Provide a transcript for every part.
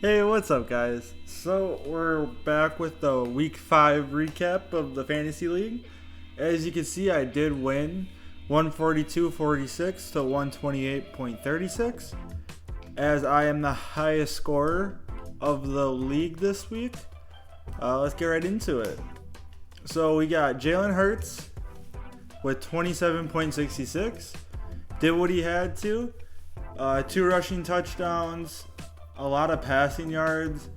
Hey, what's up, guys? So, we're back with the week 5 recap of the Fantasy League. As you can see, I did win 142.46 to 128.36, as I am the highest scorer of the league this week. Let's get right into it. So, we got Jalen Hurts with 27.66, did what he had to, 2 rushing touchdowns, a lot of passing yards.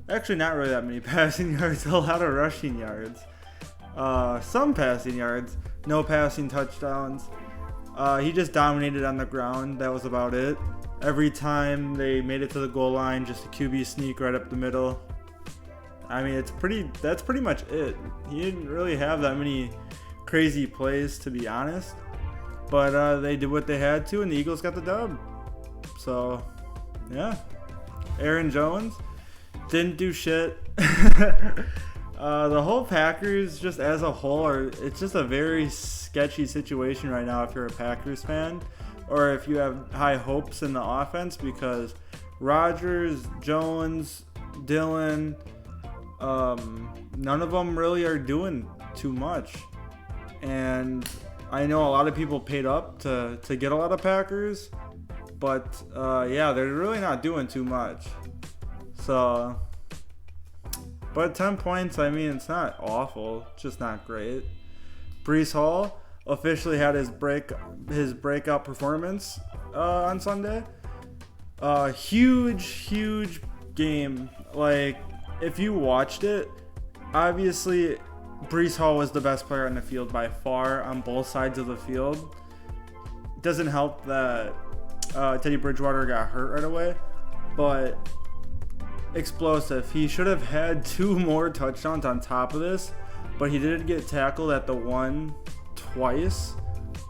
Actually, not really that many passing yards. A lot of rushing yards. Some passing yards. No passing touchdowns. He just dominated on the ground. That was about it. Every time they made it to the goal line, just a QB sneak right up the middle. I mean, that's pretty much it. He didn't really have that many crazy plays, to be honest. But they did what they had to, and the Eagles got the dub. So, yeah. Aaron Jones didn't do shit. The whole Packers, just as a whole, it's just a very sketchy situation right now if you're a Packers fan, or if you have high hopes in the offense, because Rodgers, Jones, Dillon, none of them really are doing too much. And I know a lot of people paid up to get a lot of Packers, but yeah, they're really not doing too much. So, but 10 points, I mean, it's not awful, just not great. Breece Hall officially had his breakout performance on Sunday. Huge game. Like, if you watched it, obviously Breece Hall was the best player on the field by far on both sides of the field. It doesn't help that Teddy Bridgewater got hurt right away, but explosive. He should have had 2 more touchdowns on top of this, but he did get tackled at the one twice.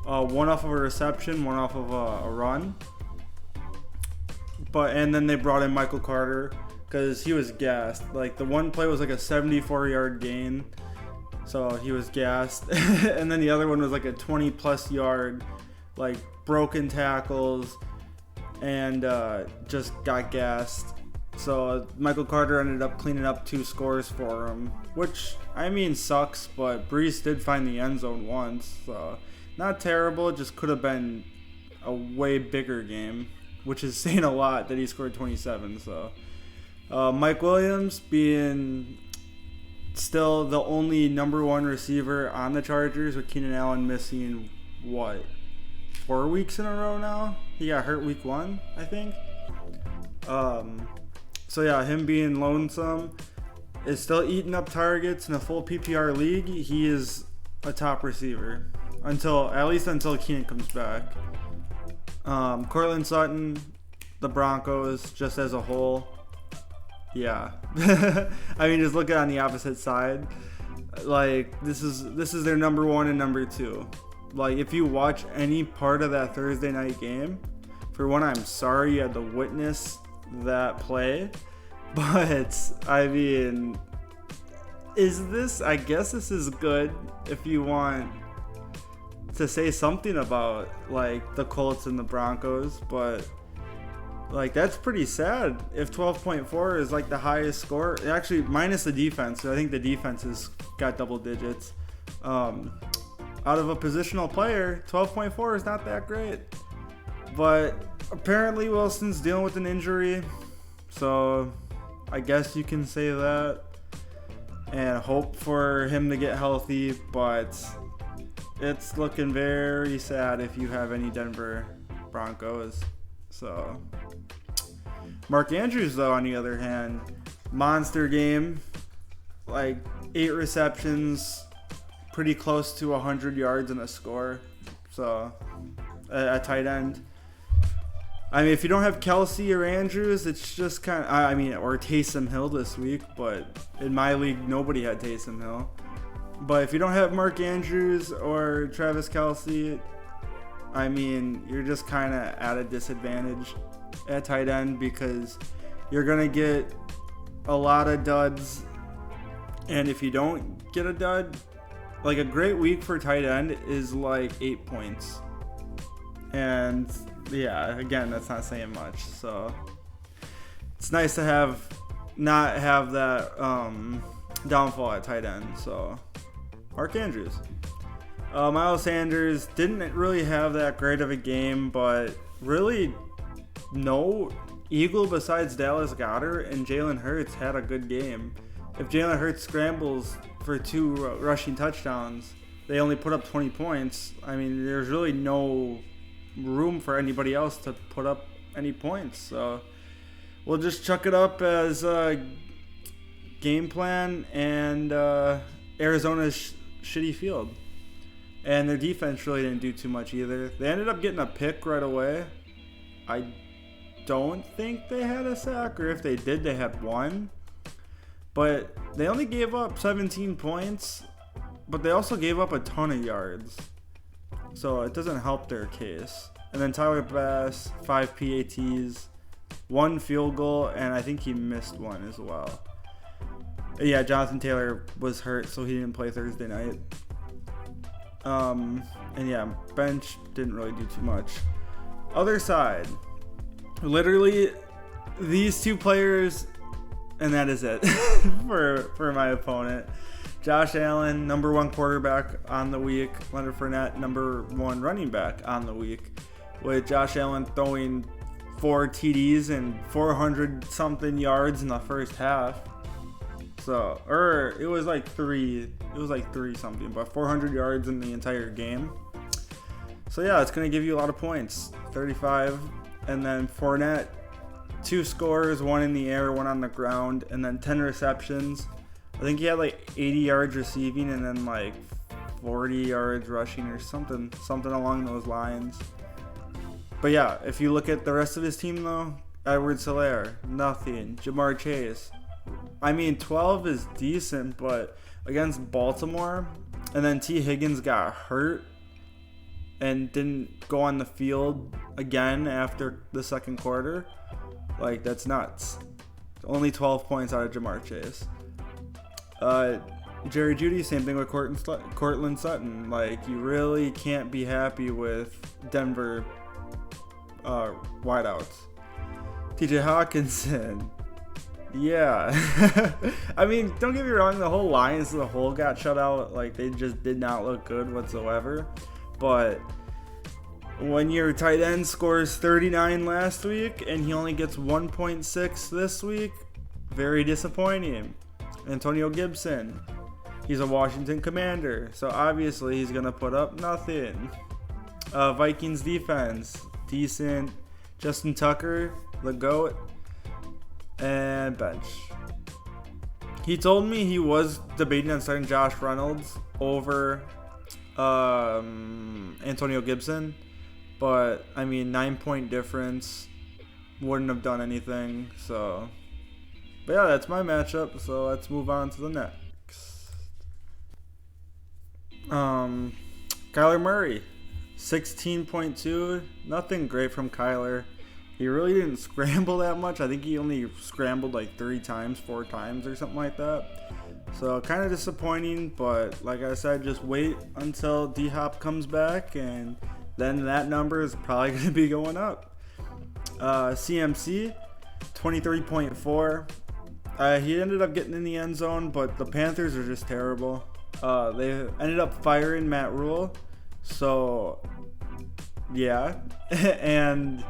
One off of a reception, one off of a run. And then they brought in Michael Carter because he was gassed. Like, the one play was like a 74-yard gain, so he was gassed. And then the other one was like a 20-plus yard, like, broken tackles, and just got gassed. So Michael Carter ended up cleaning up 2 scores for him, which, I mean, sucks, but Breece did find the end zone once, so not terrible. Just could have been a way bigger game, which is saying a lot that he scored 27. So Mike Williams being still the only number 1 receiver on the Chargers, with Keenan Allen missing, 4 weeks in a row now? He got hurt week 1, I think. So yeah, him being lonesome is still eating up targets in a full PPR league. He is a top receiver at least until Keenan comes back. Courtland Sutton, the Broncos, just as a whole, yeah. I mean, just look at it on the opposite side. Like, this is their number 1 and number 2. Like, if you watch any part of that Thursday night game, for one, I'm sorry you had to witness that play, but I mean, I guess this is good if you want to say something about, like, the Colts and the Broncos, but, like, that's pretty sad if 12.4 is like the highest score, actually minus the defense. I think the defense has got double digits. Out of a positional player, 12.4 is not that great. But apparently Wilson's dealing with an injury, so I guess you can say that and hope for him to get healthy, but it's looking very sad if you have any Denver Broncos. So Mark Andrews, though, on the other hand, monster game, like 8 receptions, pretty close to 100 yards and a score. So a tight end. I mean, if you don't have Kelsey or Andrews, it's just kind of, I mean, or Taysom Hill this week, but in my league, nobody had Taysom Hill. But if you don't have Mark Andrews or Travis Kelsey, I mean, you're just kind of at a disadvantage at tight end, because you're going to get a lot of duds. And if you don't get a dud, like, a great week for tight end is like 8 points. And yeah, again, that's not saying much. So it's nice to not have that downfall at tight end. So Mark Andrews. Miles Sanders didn't really have that great of a game, but really no Eagle besides Dallas Goedert and Jalen Hurts had a good game. If Jalen Hurts scrambles for 2 rushing touchdowns, they only put up 20 points. I mean, there's really no room for anybody else to put up any points. So we'll just chuck it up as a game plan and Arizona's shitty field. And their defense really didn't do too much either. They ended up getting a pick right away. I don't think they had a sack, or if they did, they had 1. But they only gave up 17 points, but they also gave up a ton of yards. So it doesn't help their case. And then Tyler Bass, 5 PATs, 1 field goal, and I think he missed 1 as well. Yeah, Jonathan Taylor was hurt, so he didn't play Thursday night. And yeah, bench didn't really do too much. Other side, literally these 2 players, and that is it for my opponent. Josh Allen, number 1 quarterback on the week. Leonard Fournette, number 1 running back on the week. With Josh Allen throwing 4 TDs and 400 something yards in the first half. So, it was like 3 something, but 400 yards in the entire game. So yeah, it's going to give you a lot of points. 35, and then Fournette, 2 scores, 1 in the air, 1 on the ground, and then 10 receptions. I think he had like 80 yards receiving and then like 40 yards rushing or something along those lines. But yeah, if you look at the rest of his team though, Edwards-Helaire, nothing. Ja'Marr Chase, I mean 12 is decent, but against Baltimore, and then T. Higgins got hurt and didn't go on the field again after the second quarter. Like, that's nuts. Only 12 points out of Ja'Marr Chase. Jerry Jeudy, same thing with Courtland Sutton. Like, you really can't be happy with Denver wideouts. TJ Hawkinson. Yeah. I mean, don't get me wrong, the whole Lions as a whole got shut out. Like, they just did not look good whatsoever. But when your tight end scores 39 last week and he only gets 1.6 this week, very disappointing. Antonio Gibson, he's a Washington Commander, so obviously he's going to put up nothing. Vikings defense, decent. Justin Tucker, the GOAT, and bench. He told me he was debating on starting Josh Reynolds over Antonio Gibson, but I mean 9-point difference wouldn't have done anything. So, but yeah, that's my matchup. So let's move on to the next. Kyler Murray, 16.2. Nothing great from Kyler. He really didn't scramble that much. I think he only scrambled like 4 times or something like that. So kind of disappointing, but like I said, just wait until D-Hop comes back, and then that number is probably going to be going up. CMC, 23.4. He ended up getting in the end zone, but the Panthers are just terrible. They ended up firing Matt Rule, so yeah. And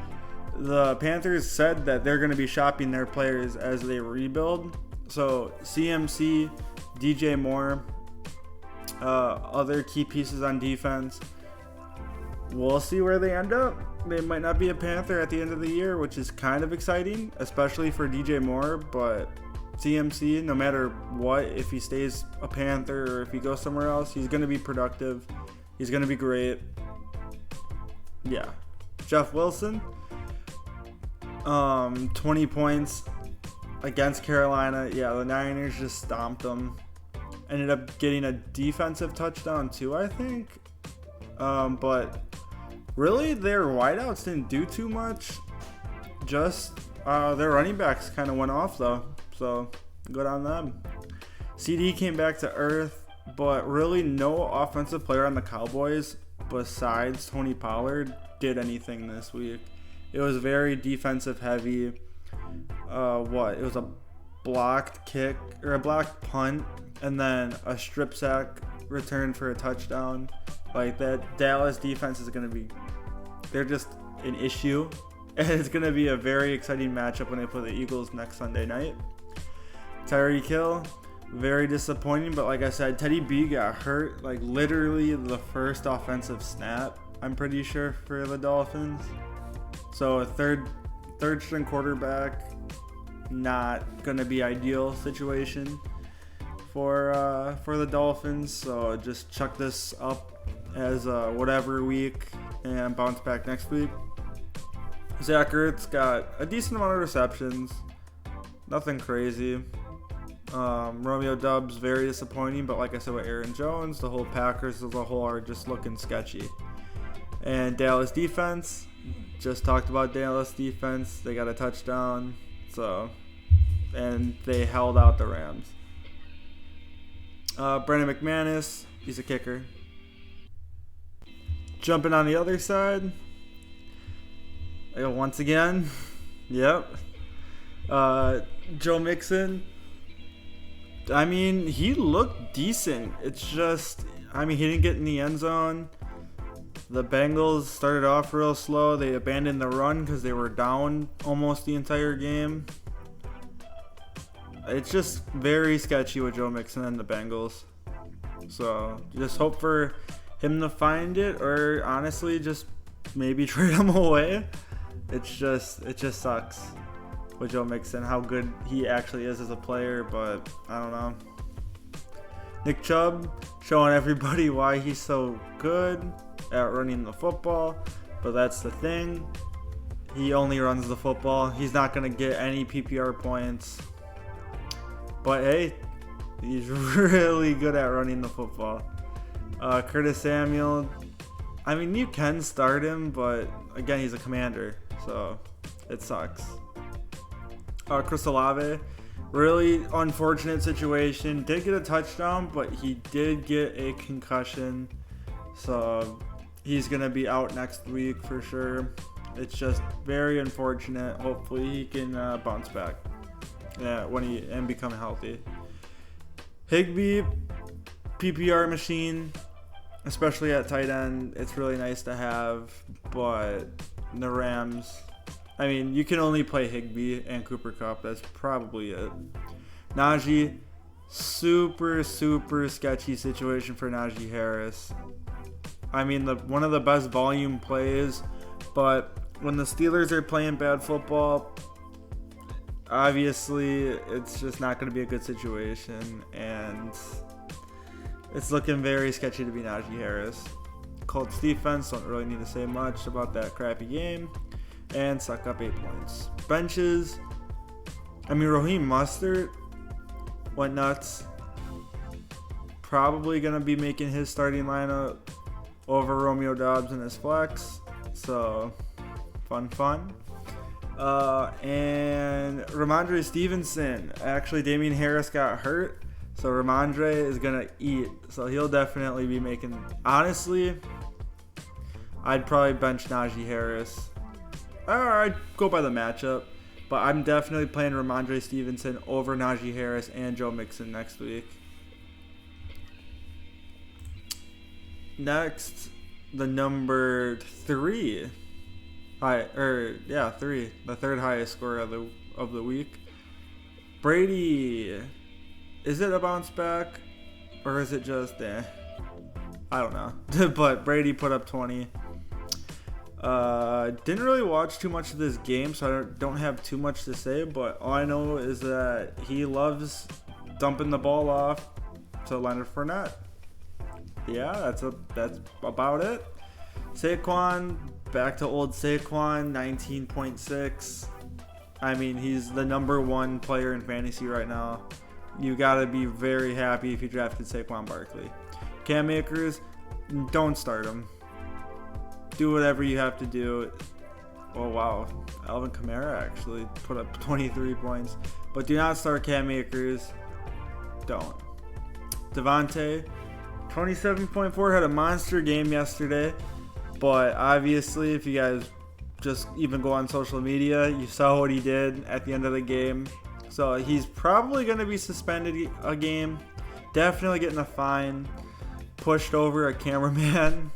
the Panthers said that they're going to be shopping their players as they rebuild. So CMC, DJ Moore, other key pieces on defense. We'll see where they end up. They might not be a Panther at the end of the year, which is kind of exciting, especially for DJ Moore. But CMC, no matter what, if he stays a Panther or if he goes somewhere else, he's going to be productive. He's going to be great. Yeah. Jeff Wilson, 20 points against Carolina. Yeah, the Niners just stomped them. Ended up getting a defensive touchdown too, I think. But really, their wideouts didn't do too much. Just their running backs kind of went off though. So good on them. CD came back to earth, but really no offensive player on the Cowboys besides Tony Pollard did anything this week. It was very defensive heavy. It was a blocked kick or a blocked punt, and then a strip sack return for a touchdown. Like that Dallas defense is going to be, they're just an issue. And it's going to be a very exciting matchup when they play the Eagles next Sunday night. Tyreek Hill, very disappointing, but like I said, Teddy B got hurt like literally the first offensive snap, I'm pretty sure, for the Dolphins. So a third string quarterback, not gonna be ideal situation for the Dolphins. So just chuck this up as a whatever week and bounce back next week. Zach Ertz got a decent amount of receptions, nothing crazy. Romeo Doubs, very disappointing, but like I said with Aaron Jones, the whole Packers as a whole are just looking sketchy. And Dallas defense, just talked about Dallas defense. They got a touchdown, and they held out the Rams. Brandon McManus, he's a kicker. Jumping on the other side, once again, yep. Joe Mixon. I mean, he looked decent. It's just, he didn't get in the end zone. The Bengals started off real slow. They abandoned the run because they were down almost the entire game. It's just very sketchy with Joe Mixon and the Bengals. So just hope for him to find it, or honestly, just maybe trade him away. It just sucks with Joe Mixon, how good he actually is as a player, but I don't know. Nick Chubb showing everybody why he's so good at running the football, but that's the thing. He only runs the football. He's not going to get any PPR points. But hey, he's really good at running the football. Curtis Samuel, you can start him, but again, he's a commander, so it sucks. Chris Olave, really unfortunate situation. Did get a touchdown, but he did get a concussion. So he's going to be out next week for sure. It's just very unfortunate. Hopefully he can bounce back and become healthy. Higbee, PPR machine, especially at tight end. It's really nice to have, but the Rams, you can only play Higbee and Cooper Kupp. That's probably it. Najee, super sketchy situation for Najee Harris. One of the best volume plays, but when the Steelers are playing bad football, obviously it's just not going to be a good situation, and it's looking very sketchy to be Najee Harris. Colts defense, don't really need to say much about that crappy game. And suck up 8 points. Benches, Raheem Mostert went nuts. Probably going to be making his starting lineup over Romeo Doubs in his flex. So, fun. And Ramondre Stevenson. Actually, Damian Harris got hurt. So, Ramondre is going to eat. So, he'll definitely be making... Honestly, I'd probably bench Najee Harris. Or I'd go by the matchup, but I'm definitely playing Ramondre Stevenson over Najee Harris and Joe Mixon next week. Next, the number 3. The third highest scorer of the week. Brady. Is it a bounce back, or is it just I don't know. But Brady put up 20. Didn't really watch too much of this game, so I don't have too much to say, but all I know is that he loves dumping the ball off to Leonard Fournette. Yeah, that's about it. Saquon, back to old Saquon, 19.6. He's the number 1 player in fantasy right now. You gotta be very happy if you drafted Saquon Barkley. Cam Akers, don't start him. Do whatever you have to do. Oh wow, Alvin Kamara actually put up 23 points. But do not start Cam Akers. Don't. Devontae, 27.4, had a monster game yesterday. But obviously, if you guys just even go on social media. You saw what he did at the end of the game. So he's probably going to be suspended a game. Definitely getting a fine. Pushed over a cameraman.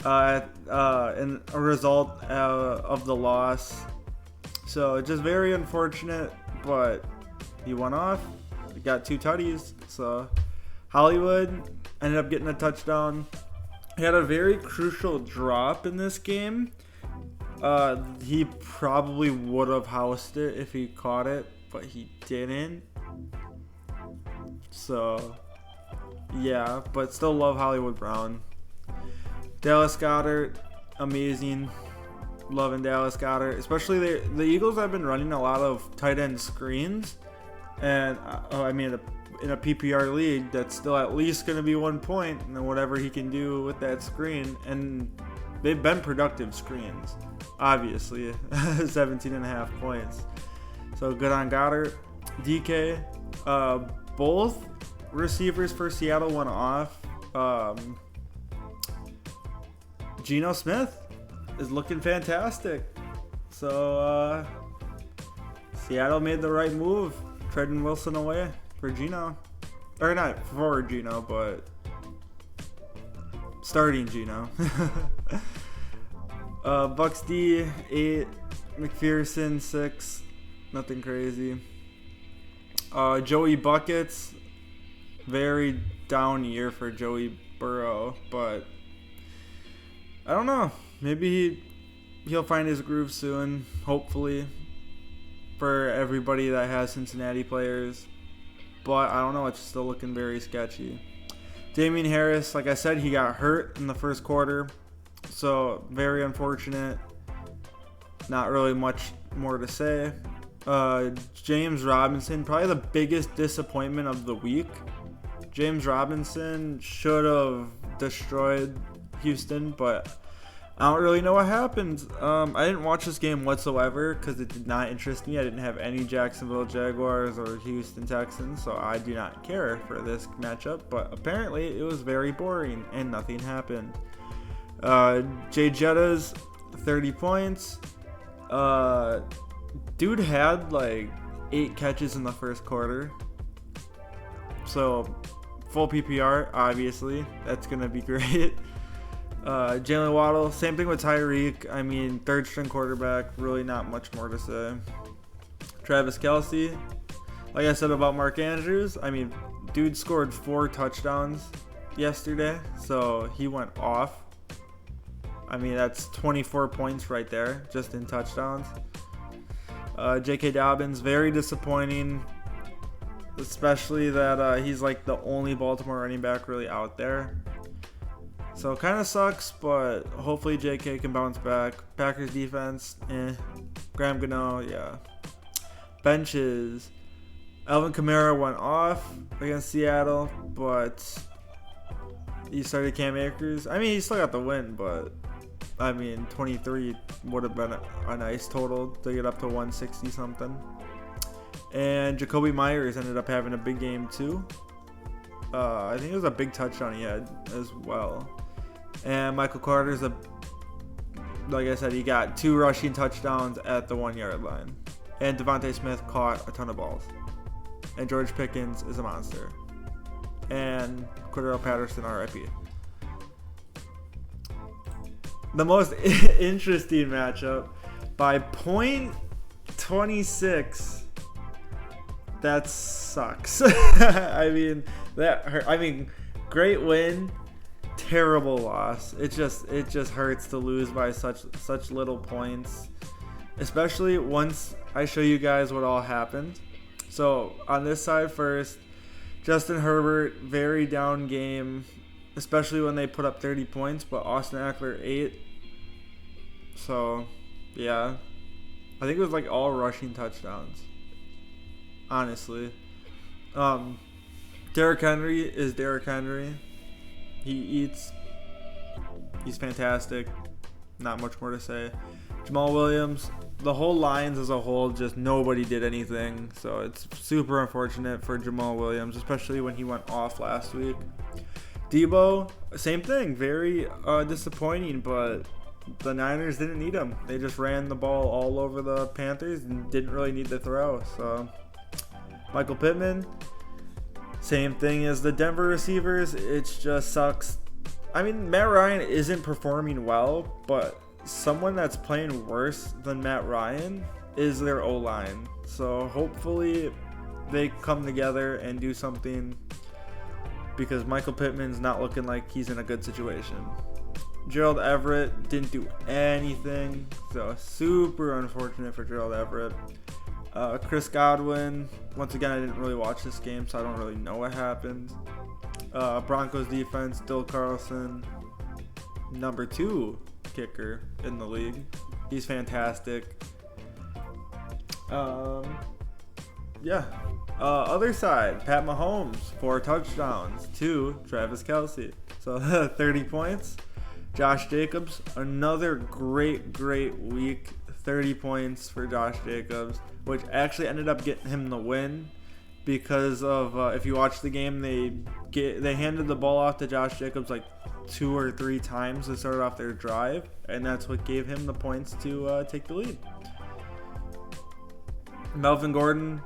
And a result of the loss. So just very unfortunate, but he went off. He got 2 tutties. So Hollywood ended up getting a touchdown. He had a very crucial drop in this game. He probably would have housed it if he caught it, but he didn't. So yeah, but still love Hollywood Brown. Dallas Goedert, amazing. Loving Dallas Goedert. Especially the Eagles have been running a lot of tight end screens. And I mean, in a PPR league, that's still at least going to be 1 point. And then whatever he can do with that screen. And they've been productive screens, obviously. 17.5 points. So good on Goddard. DK. Both receivers for Seattle went off. Geno Smith is looking fantastic. So Seattle made the right move, trading Wilson away for Geno. Or not for Geno, but starting Geno. Bucks D 8, McPherson 6, nothing crazy. Joey Buckets, very down year for Joey Burrow, but I don't know. Maybe he'll find his groove soon, hopefully, for everybody that has Cincinnati players. But I don't know. It's still looking very sketchy. Damian Harris, like I said, he got hurt in the first quarter. So, very unfortunate. Not really much more to say. James Robinson, probably the biggest disappointment of the week. James Robinson should have destroyed Houston, but I don't really know what happened. I didn't watch this game whatsoever because it did not interest me. I didn't have any Jacksonville Jaguars or Houston Texans, so I do not care for this matchup. But apparently, it was very boring and nothing happened. Jay Jettas, 30 points. Dude had like 8 catches in the first quarter. So, full PPR, obviously. That's going to be great. Jalen Waddle, same thing with Tyreek. I mean, third string quarterback, really not much more to say. Travis Kelce, like I said about Mark Andrews, I mean, dude scored 4 touchdowns yesterday, so he went off. I mean, that's 24 points right there, just in touchdowns. J.K. Dobbins, very disappointing, especially that he's like the only Baltimore running back really out there. So kind of sucks, but hopefully JK can bounce back. Packers defense, Graham Gano, yeah. Benches. Alvin Kamara went off against Seattle, but he started Cam Akers. I mean, he still got the win, but I mean, 23 would have been a nice total to get up to 160 something. And Jacoby Myers ended up having a big game too. I think it was a big touchdown he had as well. And Michael Carter's like I said, he got 2 rushing touchdowns at the 1-yard line. And Devontae Smith caught a ton of balls. And George Pickens is a monster. And Cordero Patterson, RIP. The most interesting matchup by .26. That sucks. I mean, that hurt. I mean, great win, terrible loss. It just hurts to lose by such little points, especially once I show you guys what all happened. So on this side first, Justin Herbert, very down game, especially when they put up 30 points, but Austin Eckler 8. So yeah, I think it was like all rushing touchdowns. Honestly, Derrick Henry is Derrick Henry. He eats. He's fantastic. Not much more to say. Jamal Williams, the whole Lions as a whole, just nobody did anything. So it's super unfortunate for Jamal Williams, especially when he went off last week. Debo, same thing. Very disappointing, but the Niners didn't need him. They just ran the ball all over the Panthers and didn't really need to throw. So Michael Pittman, same thing as the Denver receivers. It just sucks. I mean, Matt Ryan isn't performing well, but someone that's playing worse than Matt Ryan is their O-line. So hopefully they come together and do something, because Michael Pittman's not looking like he's in a good situation. Gerald Everett didn't do anything, so super unfortunate for Gerald Everett. Chris Godwin, once again, I didn't really watch this game, so I don't really know what happened. Broncos defense, Dill Carlson, number 2 kicker in the league. He's fantastic. Yeah. Other side, Pat Mahomes, 4 touchdowns to Travis Kelce. So 30 points. Josh Jacobs, another great week. 30 points for Josh Jacobs, which actually ended up getting him the win because of, if you watch the game, they handed the ball off to Josh Jacobs like 2 or 3 times to start off their drive, and that's what gave him the points to take the lead. Melvin Gordon,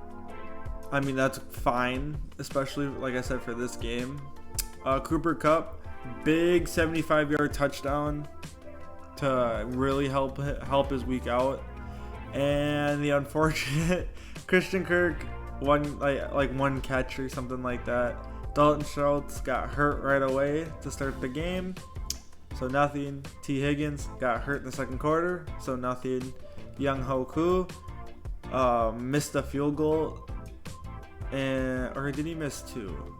I mean, that's fine, especially, like I said, for this game. Cooper Kupp, big 75-yard touchdown to really help his week out. And the unfortunate Christian Kirk, one catch or something like that. Dalton Schultz got hurt right away to start the game, so nothing. T. Higgins got hurt in the second quarter, so nothing. Young Ho Koo missed a field goal, or did he miss 2?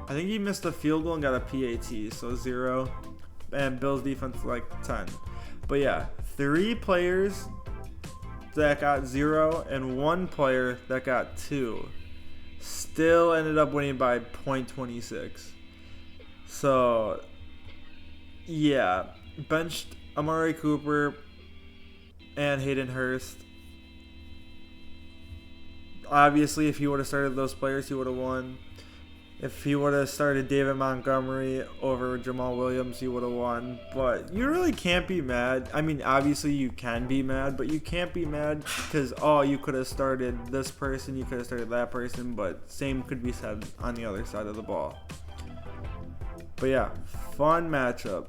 I think he missed a field goal and got a PAT, so 0. And Bills defense like 10. But yeah, 3 players that got 0 and 1 player that got 2 still ended up winning by 0.26. So yeah, benched Amari Cooper and Hayden Hurst. Obviously, if he would have started those players, he would have won. If he would have started David Montgomery over Jamal Williams, he would have won. But you really can't be mad. I mean, obviously you can be mad, but you can't be mad because, you could have started this person, you could have started that person, but same could be said on the other side of the ball. But yeah, fun matchup.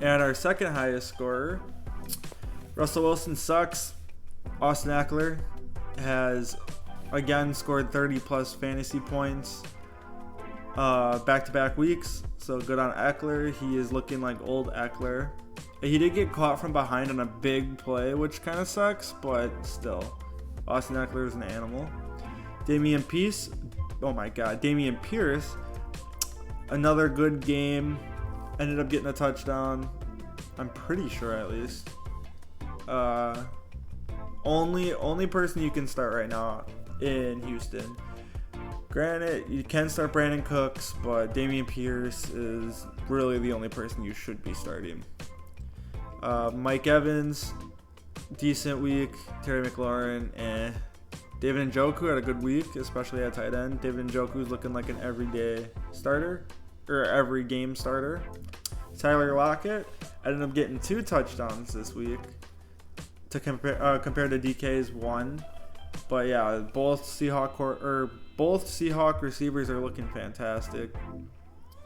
And our second highest scorer, Russell Wilson sucks. Austin Eckler has again scored 30 plus fantasy points back-to-back weeks, so good on Eckler. He is looking like old Eckler. He did get caught from behind on a big play, which kind of sucks, but still, Austin Eckler is an animal. Dameon Pierce, another good game, ended up getting a touchdown, I'm pretty sure, at least. Only person you can start right now in Houston. Granted, you can start Brandon Cooks, but Dameon Pierce is really the only person you should be starting. Mike Evans, decent week. Terry McLaurin, David Njoku had a good week, especially at tight end. David Njoku is looking like an everyday starter, or every game starter. Tyler Lockett ended up getting 2 touchdowns this week to compared to DK's 1. But yeah, both Seahawk receivers are looking fantastic,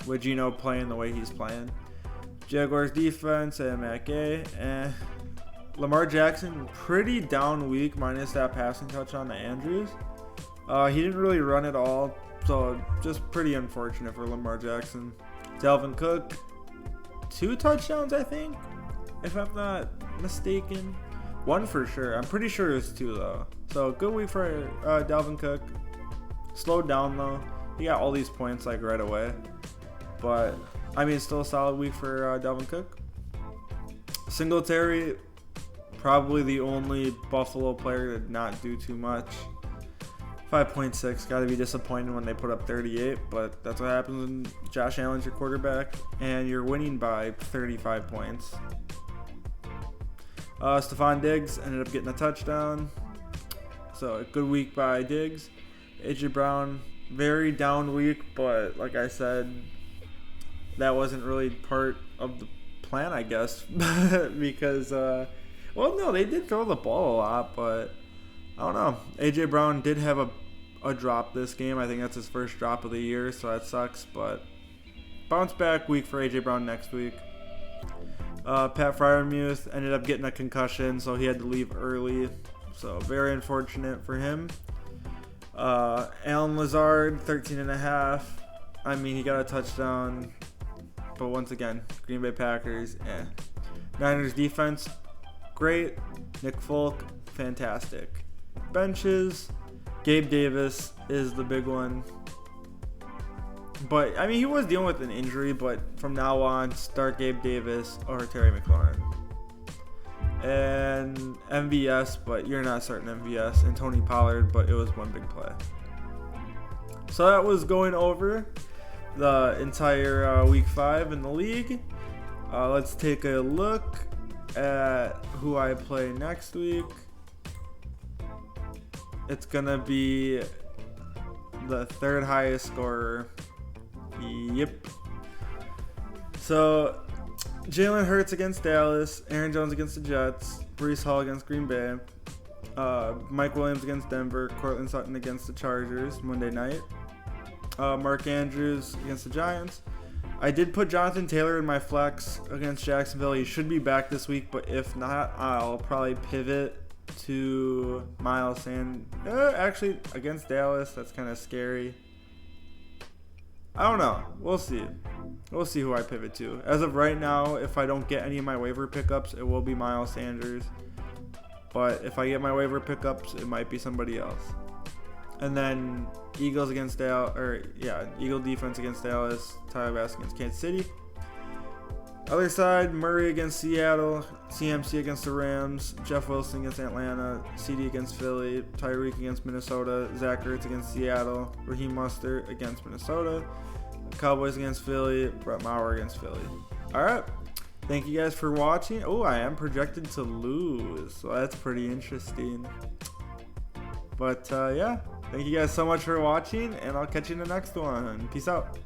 with Geno playing the way he's playing. Jaguars defense and Matt Gay. Lamar Jackson, pretty down week minus that passing touchdown to Andrews. He didn't really run at all, so just pretty unfortunate for Lamar Jackson. Dalvin Cook, 2 touchdowns, I think, if I'm not mistaken. 1 for sure. I'm pretty sure it's 2 though. So good week for Dalvin Cook. Slowed down though. He got all these points like right away. But I mean, still a solid week for Dalvin Cook. Singletary, probably the only Buffalo player to not do too much. 5.6. Got to be disappointed when they put up 38, but that's what happens when Josh Allen's your quarterback and you're winning by 35 points. Stephon Diggs ended up getting a touchdown. So a good week by Diggs. AJ Brown, very down week, but like I said, that wasn't really part of the plan, I guess, because well, no, they did throw the ball a lot, but I don't know. AJ Brown did have a drop this game. I think that's his first drop of the year, so that sucks. But bounce back week for AJ Brown next week. Pat Freiermuth ended up getting a concussion, so he had to leave early. So very unfortunate for him. Alan Lazard, 13.5. I mean, he got a touchdown, but once again, Green Bay Packers, Niners defense, great. Nick Folk, fantastic. Benches, Gabe Davis is the big one. But, I mean, he was dealing with an injury, but from now on, start Gabe Davis or Terry McLaurin. And MVS, but you're not starting MVS, and Tony Pollard, but it was one big play. So that was going over the entire week 5 in the league. Let's take a look at who I play next week. It's gonna be the third highest scorer. Yep. So Jalen Hurts against Dallas, Aaron Jones against the Jets, Breece Hall against Green Bay, Mike Williams against Denver, Courtland Sutton against the Chargers Monday night, Mark Andrews against the Giants. I did put Jonathan Taylor in my flex against Jacksonville. He should be back this week, but if not, I'll probably pivot to Miles Sanders. Actually, against Dallas, that's kind of scary. I don't know. We'll see. We'll see who I pivot to. As of right now, if I don't get any of my waiver pickups, it will be Miles Sanders. But if I get my waiver pickups, it might be somebody else. And then Eagles against Dallas, Eagle defense against Dallas, Tyler Bass against Kansas City. Other side, Murray against Seattle, CMC against the Rams, Jeff Wilson against Atlanta, CD against Philly, Tyreek against Minnesota, Zach Ertz against Seattle, Raheem Mostert against Minnesota, Cowboys against Philly, Brett Maher against Philly. All right. Thank you guys for watching. Oh, I am projected to lose, so that's pretty interesting. But, yeah. Thank you guys so much for watching, and I'll catch you in the next one. Peace out.